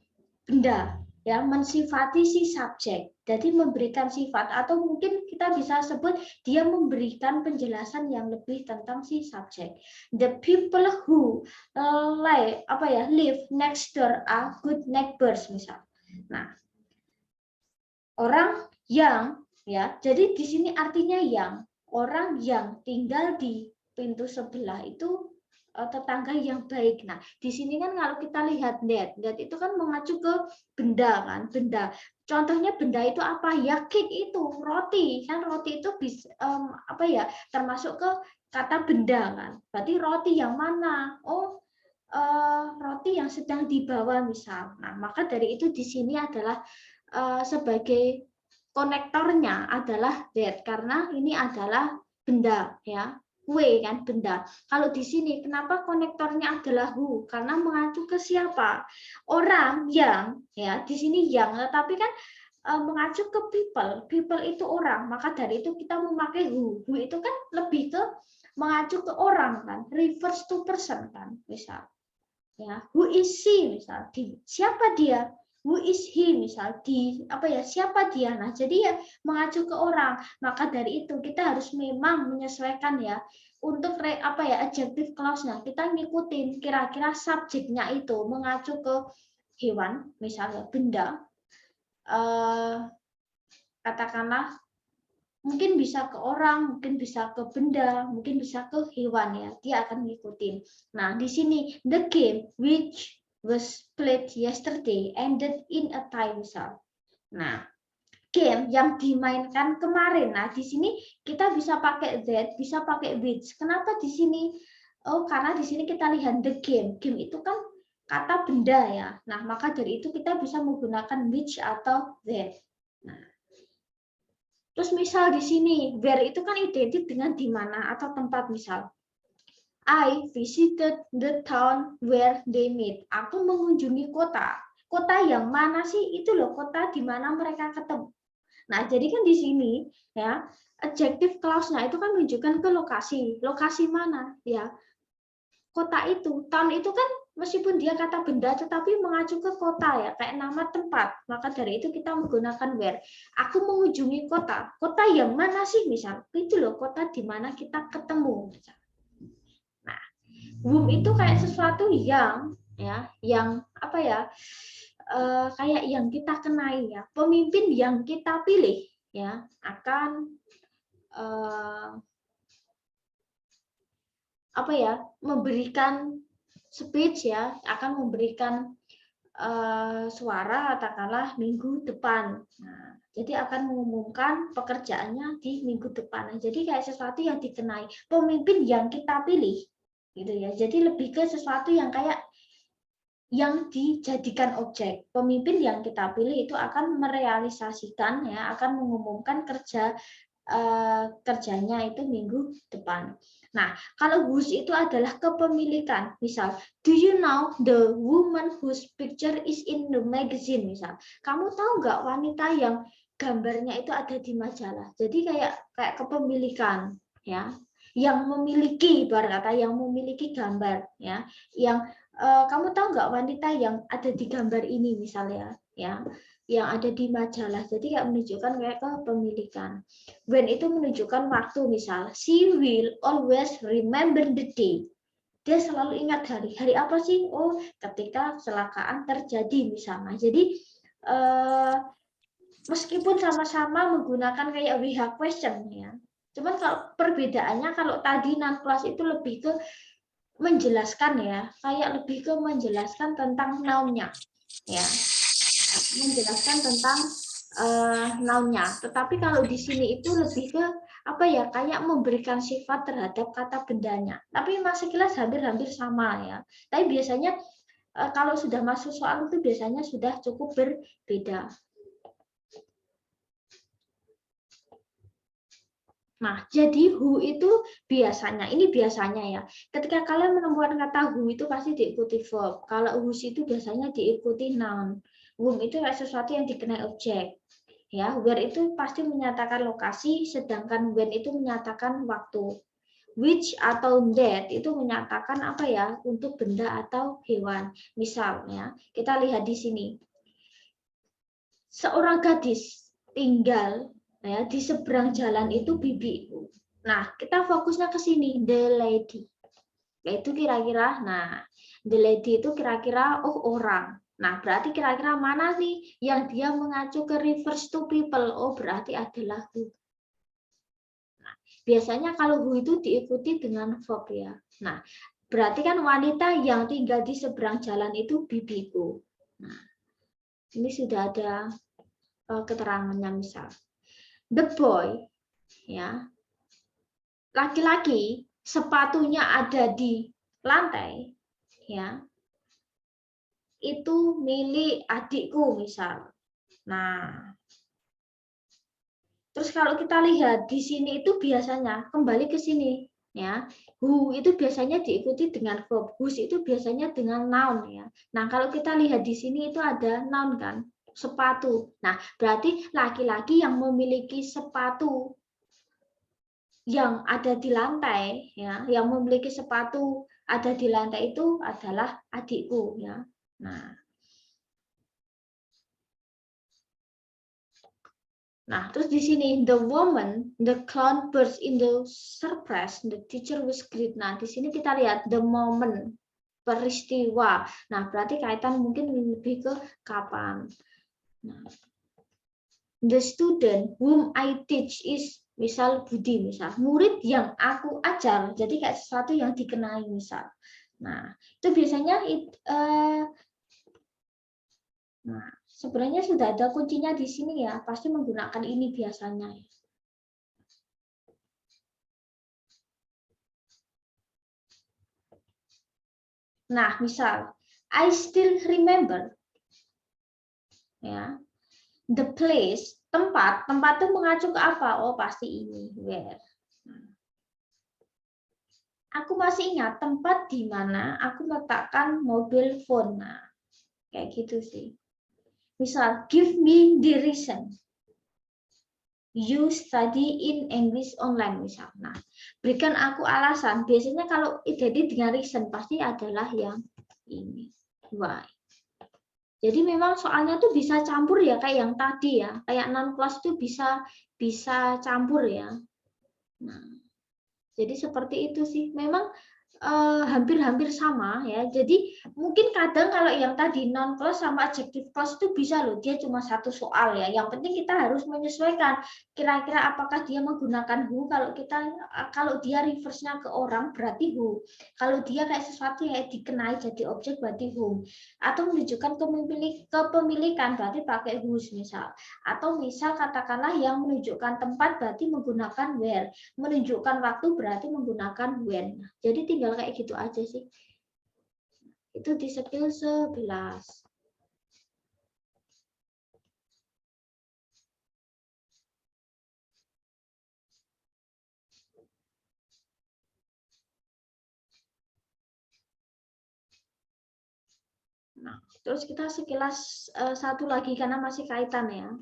benda, ya, mensifati si subjek. Jadi memberikan sifat atau mungkin kita bisa sebut dia memberikan penjelasan yang lebih tentang si subjek. The people who live next door are good neighbors misal. Nah, orang yang ya, jadi di sini artinya yang orang yang tinggal di pintu sebelah itu tetangga yang baik. Nah, di sini kan kalau kita lihat that itu kan mengacu ke benda kan, benda. Contohnya benda itu apa? Ya cake itu, roti. Kan roti itu bisa apa ya? Termasuk ke kata benda kan. Berarti roti yang mana? Oh, roti yang sedang dibawa misal. Nah, maka dari itu di sini adalah sebagai konektornya adalah that karena ini adalah benda ya. Kan benda. Kalau di sini kenapa konektornya adalah who? Karena mengacu ke siapa? Orang yang ya di sini yang, tetapi kan mengacu ke people. People itu orang. Maka dari itu kita memakai who. Who itu kan lebih ke mengacu ke orang kan, refers to person kan, misal. Ya, who is she misal? Siapa dia? Who is he misal? Siapa dia? Nah, jadi ya mengacu ke orang. Maka dari itu kita harus memang menyesuaikan ya untuk adjective clause-nya. Kita ngikutin kira-kira subjeknya itu mengacu ke hewan, misalnya benda. Katakanlah mungkin bisa ke orang, mungkin bisa ke benda, mungkin bisa ke hewan ya. Dia akan ngikutin. Nah, di sini the game which was played yesterday ended in a tie misal. Nah, game yang dimainkan kemarin. Nah, di sini kita bisa pakai that, bisa pakai which. Kenapa di sini? Oh, karena di sini kita lihat the game. Game itu kan kata benda ya. Nah, maka dari itu kita bisa menggunakan which atau that. Nah, terus misal di sini where itu kan identik dengan di mana atau tempat. Misal I visited the town where they meet. Aku mengunjungi kota. Kota yang mana sih? Itu loh kota di mana mereka ketemu. Nah, jadi kan di sini ya, adjective clause-nya itu kan menunjukkan ke lokasi. Lokasi mana? Ya, kota itu. Town itu kan meskipun dia kata benda tetapi mengacu ke kota ya, kayak nama tempat. Maka dari itu kita menggunakan where. Aku mengunjungi kota. Kota yang mana sih misal? Itu loh kota di mana kita ketemu. Nah, whom itu kayak sesuatu yang ya, yang apa ya? Kayak yang kita kenai ya. Pemimpin yang kita pilih ya akan apa ya, memberikan speech ya, akan memberikan suara katakanlah minggu depan. Nah, jadi akan mengumumkan pekerjaannya di minggu depan. Nah, jadi kayak sesuatu yang dikenai, pemimpin yang kita pilih, gitu ya. Jadi lebih ke sesuatu yang kayak yang dijadikan objek. Pemimpin yang kita pilih itu akan merealisasikan ya, akan mengumumkan kerjanya itu minggu depan. Nah, kalau whose itu adalah kepemilikan. Misal, do you know the woman whose picture is in the magazine? Misal, kamu tahu nggak wanita yang gambarnya itu ada di majalah? Jadi kayak kepemilikan, ya, yang memiliki, ibarat kata yang memiliki gambar, ya, yang kamu tahu nggak wanita yang ada di gambar ini misalnya, ya, yang ada di majalah. Jadi kayak menunjukkan kayak kepemilikan. When itu menunjukkan waktu, misal she will always remember the day. Dia selalu ingat hari. Hari apa sih? Oh, ketika kecelakaan terjadi misalnya. Jadi meskipun sama-sama menggunakan kayak we have question ya. Cuman kalau perbedaannya, kalau tadi non clause itu lebih ke menjelaskan ya, kayak lebih ke menjelaskan tentang noun-nya ya. Menjelaskan tentang noun-nya. Tetapi kalau di sini itu lebih ke apa ya, kayak memberikan sifat terhadap kata bendanya. Tapi masih sekilas hampir-hampir sama ya. Tapi biasanya kalau sudah masuk soal itu biasanya sudah cukup berbeda. Nah, jadi who itu biasanya, ini biasanya ya, ketika kalian menemukan kata who itu pasti diikuti verb. Kalau whose itu biasanya diikuti noun. Whom itu kayak sesuatu yang dikenai objek. Ya, where itu pasti menyatakan lokasi, sedangkan when itu menyatakan waktu. Which atau that itu menyatakan apa ya, untuk benda atau hewan. Misalnya, kita lihat di sini. Seorang gadis tinggal ya di seberang jalan itu bibiku. Nah, kita fokusnya ke sini, the lady. Yaitu kira-kira, nah, the lady itu kira-kira orang. Nah, berarti kira-kira mana nih yang dia mengacu ke refers to people? Oh, berarti adalah who. Nah, biasanya kalau who itu diikuti dengan verb ya. Nah, berarti kan wanita yang tinggal di seberang jalan itu bibiku. Nah, ini sudah ada keterangannya. Misal the boy, ya, laki-laki, sepatunya ada di lantai, ya, itu milik adikku misal. Nah, terus kalau kita lihat di sini itu biasanya kembali ke sini, ya, who itu biasanya diikuti dengan verb, whose itu biasanya dengan noun ya. Nah, kalau kita lihat di sini itu ada noun kan, sepatu. Nah, berarti laki-laki yang memiliki sepatu yang ada di lantai ya, yang memiliki sepatu ada di lantai itu adalah adikku ya. Nah, terus di sini the woman, the clown burst in the surprise, the teacher was great. Nah, di sini kita lihat the moment, peristiwa. Nah, berarti kaitan mungkin lebih ke kapan. Nah, the student whom I teach is, misal Budi, misal murid yang aku ajar, jadi kayak sesuatu yang dikenai misal. Nah, itu biasanya nah, sebenarnya sudah ada kuncinya di sini ya, pasti menggunakan ini biasanya. Nah, misal I still remember. Ya. The place, tempat itu mengacu ke apa? Oh, pasti ini, where. Aku masih ingat tempat di mana aku letakkan mobile phone. Nah, kayak gitu sih. Misal, give me the reason you study in English online misal. Nah, berikan aku alasan. Biasanya kalau identik dengan reason pasti adalah yang ini. Why? Jadi memang soalnya tuh bisa campur ya kayak yang tadi ya, kayak non class tuh bisa campur ya. Nah, jadi seperti itu sih. Memang hampir-hampir sama ya. Jadi mungkin kadang kalau yang tadi non clause sama adjective clause itu bisa loh, dia cuma satu soal ya. Yang penting kita harus menyesuaikan kira-kira apakah dia menggunakan who. Kalau dia reverse-nya ke orang berarti who. Kalau dia kayak sesuatu yang dikenai jadi objek berarti whom. Atau menunjukkan kepemilikan berarti pakai whose misal. Atau misal katakanlah yang menunjukkan tempat berarti menggunakan where. Menunjukkan waktu berarti menggunakan when. Jadi tinggal kayak gitu aja sih. Itu di skill 11. Nah, terus kita sekilas satu lagi karena masih kaitan ya.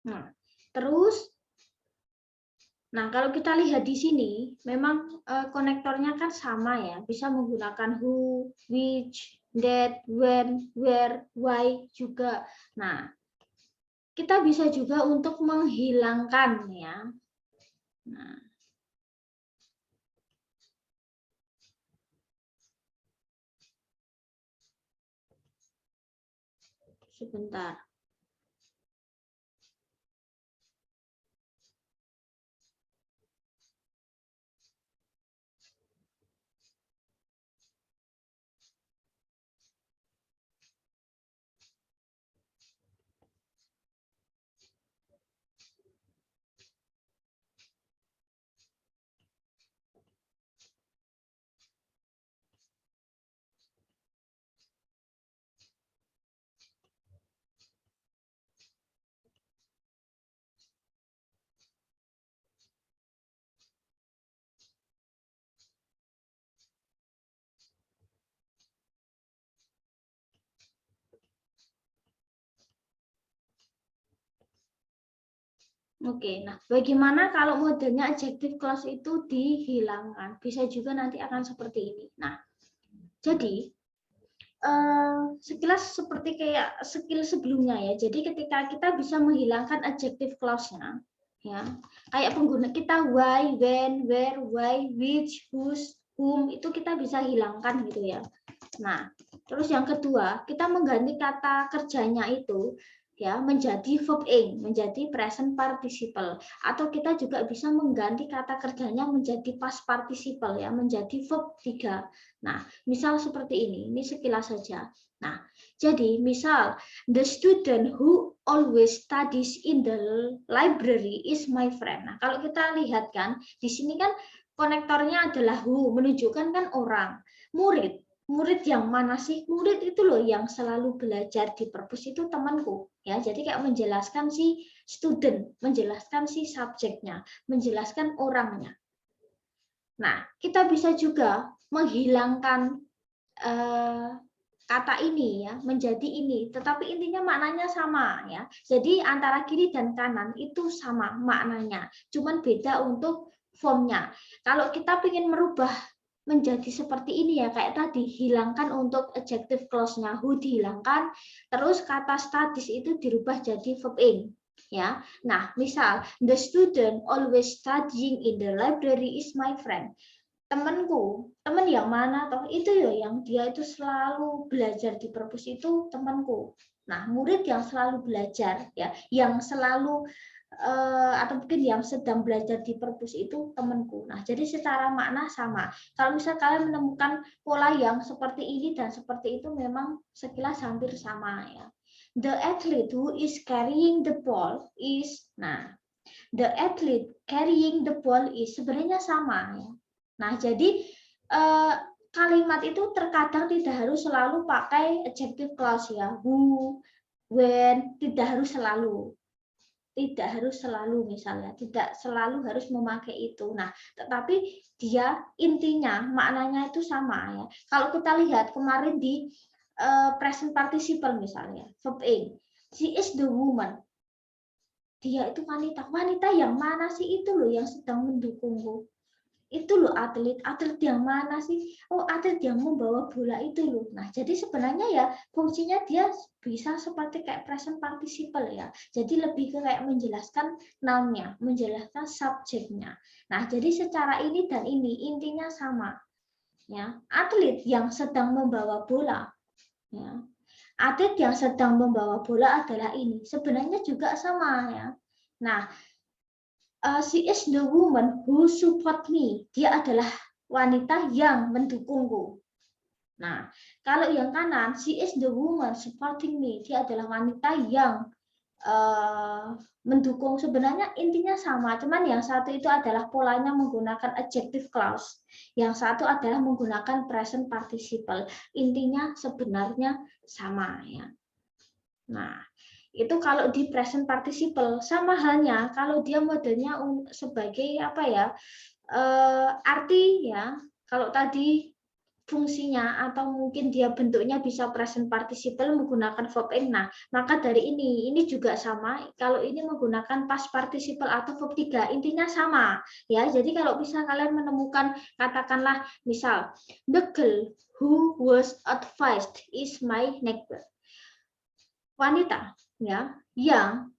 Nah, terus kalau kita lihat di sini, memang konektornya kan sama ya, bisa menggunakan who, which, that, when, where, why juga. Nah, kita bisa juga untuk menghilangkan ya. Nah, sebentar. Oke, nah bagaimana kalau modelnya adjective clause itu dihilangkan? Bisa juga nanti akan seperti ini. Nah, jadi sekilas seperti kayak skill sebelumnya ya. Jadi ketika kita bisa menghilangkan adjective clause-nya, ya, kayak pengguna kita why, when, where, why, which, whose, whom itu kita bisa hilangkan gitu ya. Nah, terus yang kedua, kita mengganti kata kerjanya itu ya menjadi verb ing, menjadi present participle, atau kita juga bisa mengganti kata kerjanya menjadi past participle ya, menjadi verb 3. Nah, misal seperti ini sekilas saja. Nah, jadi misal the student who always studies in the library is my friend. Nah, kalau kita lihat kan di sini kan konektornya adalah who, menunjukkan kan orang. Murid yang mana sih? Murid itu loh yang selalu belajar di perpus itu temanku ya. Jadi kayak menjelaskan si student, menjelaskan si subjeknya, menjelaskan orangnya. Nah, kita bisa juga menghilangkan kata ini ya menjadi ini, tetapi intinya maknanya sama ya. Jadi antara kiri dan kanan itu sama maknanya, cuman beda untuk formnya. Kalau kita ingin merubah menjadi seperti ini ya, kayak tadi hilangkan untuk adjective clause-nya who dihilangkan, terus kata studies itu dirubah jadi verb ing ya. Nah, misal the student always studying in the library is my friend. Temanku, teman yang mana toh itu ya yang dia itu selalu belajar di perpus itu temanku. Nah, murid yang selalu belajar ya, yang selalu atau mungkin yang sedang belajar di perpus itu temanku. Nah, jadi secara makna sama. Kalau misal kalian menemukan pola yang seperti ini dan seperti itu memang sekilas hampir sama ya. The athlete who is carrying the ball is, nah, the athlete carrying the ball is sebenarnya sama ya. Nah, jadi kalimat itu terkadang tidak harus selalu pakai adjective clause ya. Who, when, tidak harus selalu misalnya, tidak selalu harus memakai itu. Nah, tetapi dia intinya maknanya itu sama ya. Kalau kita lihat kemarin di present participle misalnya, verb ing, she is the woman. Dia itu wanita. Wanita yang mana sih? Itu loh yang sedang mendukungku. Itu loh atlet yang mana sih? Oh, atlet yang membawa bola itu loh. Nah, jadi sebenarnya ya fungsinya dia bisa seperti kayak present participle ya. Jadi lebih ke kayak menjelaskan noun-nya, menjelaskan subjeknya. Nah, jadi secara ini dan ini intinya sama. Ya, atlet yang sedang membawa bola. Ya. Atlet yang sedang membawa bola adalah ini. Sebenarnya juga sama ya. Nah, she is the woman who support me. Dia adalah wanita yang mendukungku. Nah, kalau yang kanan, she is the woman supporting me. Dia adalah wanita yang mendukung. Sebenarnya intinya sama, cuman yang satu itu adalah polanya menggunakan adjective clause. Yang satu adalah menggunakan present participle. Intinya sebenarnya sama ya. Nah, itu kalau di present participle. Sama halnya kalau dia modelnya sebagai apa ya, arti ya. Kalau tadi fungsinya atau mungkin dia bentuknya bisa present participle menggunakan verb ing. Nah, maka dari ini juga sama. Kalau ini menggunakan past participle atau verb 3, intinya sama ya. Jadi kalau bisa kalian menemukan, katakanlah misal the girl who was advised is my neighbor. Wanita ya yang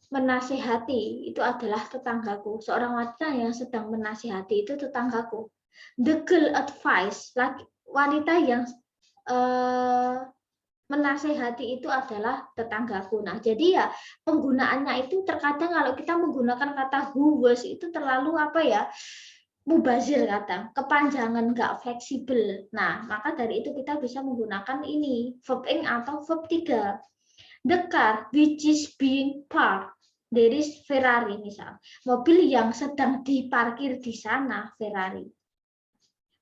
menasihati itu adalah tetanggaku. Seorang wanita yang sedang menasihati itu tetanggaku. The girl advice, wanita yang menasihati itu adalah tetanggaku. Nah, jadi ya penggunaannya itu terkadang kalau kita menggunakan kata who was itu terlalu apa ya, mubazir kadang, kepanjangan, nggak fleksibel. Nah, maka dari itu kita bisa menggunakan ini verb ing atau verb 3. The car which is being parked, there is Ferrari misal. Mobil yang sedang diparkir di sana Ferrari.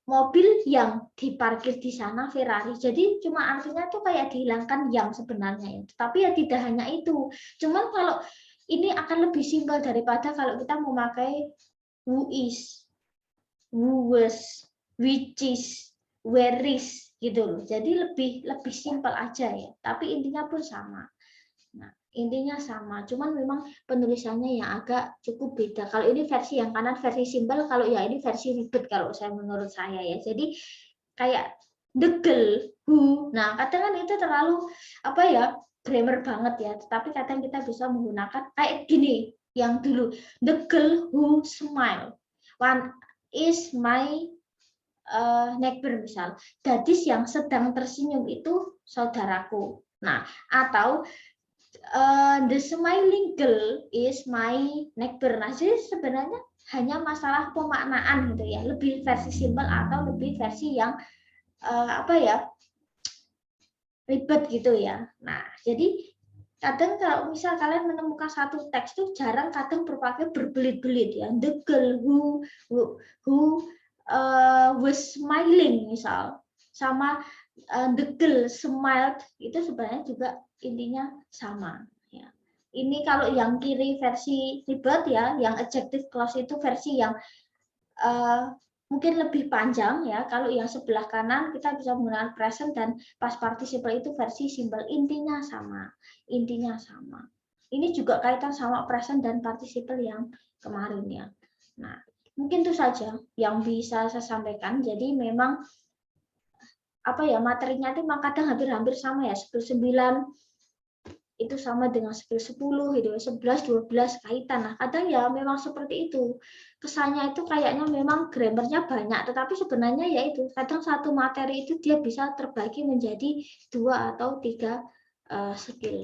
Mobil yang diparkir di sana Ferrari. Jadi cuma artinya tuh kayak dihilangkan yang sebenarnya. Tapi ya tidak hanya itu. Cuman kalau ini akan lebih simpel daripada kalau kita memakai who is, who was, which is, where is gitu loh. Jadi lebih simpel aja ya. Tapi intinya pun sama. Nah, intinya sama, cuman memang penulisannya yang agak cukup beda. Kalau ini versi yang kanan versi simpel, kalau ya ini versi ribet kalau saya menurut saya ya. Jadi kayak the girl who, nah kadang kan itu terlalu apa ya, grammar banget ya. Tetapi kadang kita bisa menggunakan kayak gini, yang dulu the girl who smile, one is my neighbor misal. Gadis yang sedang tersenyum itu saudaraku. Nah, atau the smiling girl is my neighbor. Nah, jadi sebenarnya hanya masalah pemaknaan gitu ya, lebih versi simpel atau lebih versi yang apa ya, ribet gitu ya. Nah, jadi kadang kalau misal kalian menemukan satu teks tuh jarang kadang berpakai berbelit-belit ya. The girl who was smiling misal, sama the girl smiled, itu sebenarnya juga intinya sama ya. Ini kalau yang kiri versi ribet ya, yang adjective clause itu versi yang mungkin lebih panjang ya. Kalau yang sebelah kanan kita bisa menggunakan present dan past participle itu versi simple. Intinya sama. Ini juga kaitan sama present dan participle yang kemarin ya. Nah, mungkin itu saja yang bisa saya sampaikan. Jadi memang apa ya, materinya itu memang kadang hampir-hampir sama ya, skill 9 itu sama dengan skill 10 gitu, 11 12 kaitan. Nah, kadang ya memang seperti itu. Kesannya itu kayaknya memang grammarnya banyak, tetapi sebenarnya ya itu kadang satu materi itu dia bisa terbagi menjadi 2 atau 3 skill.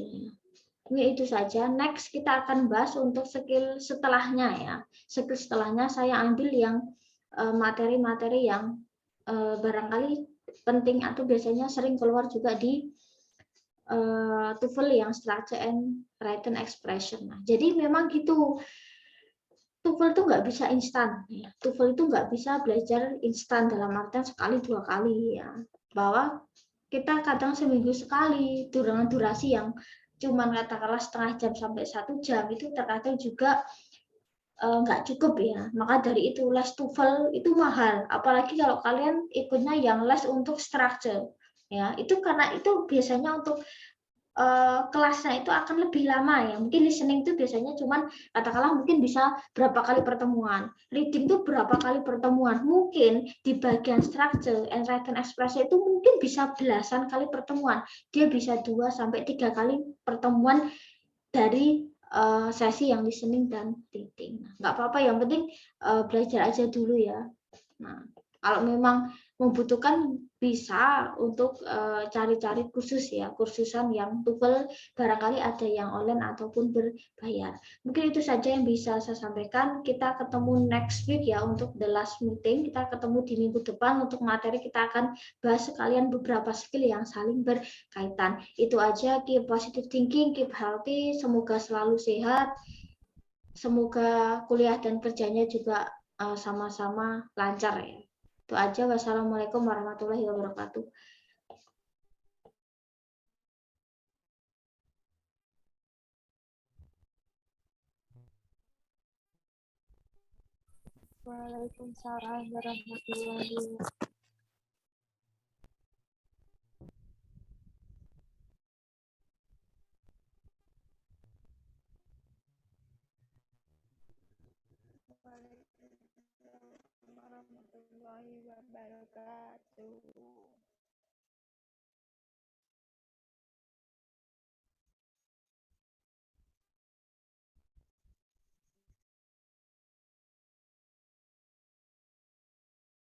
Ini itu saja. Next kita akan bahas untuk skill setelahnya ya. Skill setelahnya saya ambil yang materi-materi yang barangkali penting atau biasanya sering keluar juga di TOEFL yang structure and written expression. Nah, jadi memang gitu. TOEFL itu nggak bisa instan. Ya. TOEFL itu nggak bisa belajar instan dalam artian sekali dua kali ya. Bahwa kita kadang seminggu sekali dengan durasi yang cuman katakanlah setengah jam sampai 1 jam itu terkadang juga nggak cukup ya. Maka dari itu les TOEFL itu mahal. Apalagi kalau kalian ikutnya yang les untuk structure ya. Itu karena itu biasanya untuk kelasnya itu akan lebih lama ya. Mungkin listening itu biasanya cuman katakanlah mungkin bisa berapa kali pertemuan. Reading itu berapa kali pertemuan. Mungkin di bagian structure and written expression itu mungkin bisa belasan kali pertemuan. Dia bisa 2 sampai 3 kali pertemuan dari sesi yang listening dan reading. Nah, nggak apa-apa, yang penting belajar aja dulu ya. Nah, kalau memang membutuhkan bisa untuk cari-cari kursus ya, kursusan yang TOEFL barangkali ada yang online ataupun berbayar. Mungkin itu saja yang bisa saya sampaikan. Kita ketemu next week ya untuk the last meeting. Kita ketemu di minggu depan untuk materi, kita akan bahas sekalian beberapa skill yang saling berkaitan. Itu aja, keep positive thinking, keep healthy, semoga selalu sehat. Semoga kuliah dan kerjanya juga sama-sama lancar ya. Itu aja. Wassalamualaikum warahmatullahi wabarakatuh. Waalaikumsalam warahmatullahi wabarakatuh. Waalaikumsalam warahmatullahi wabarakatuh.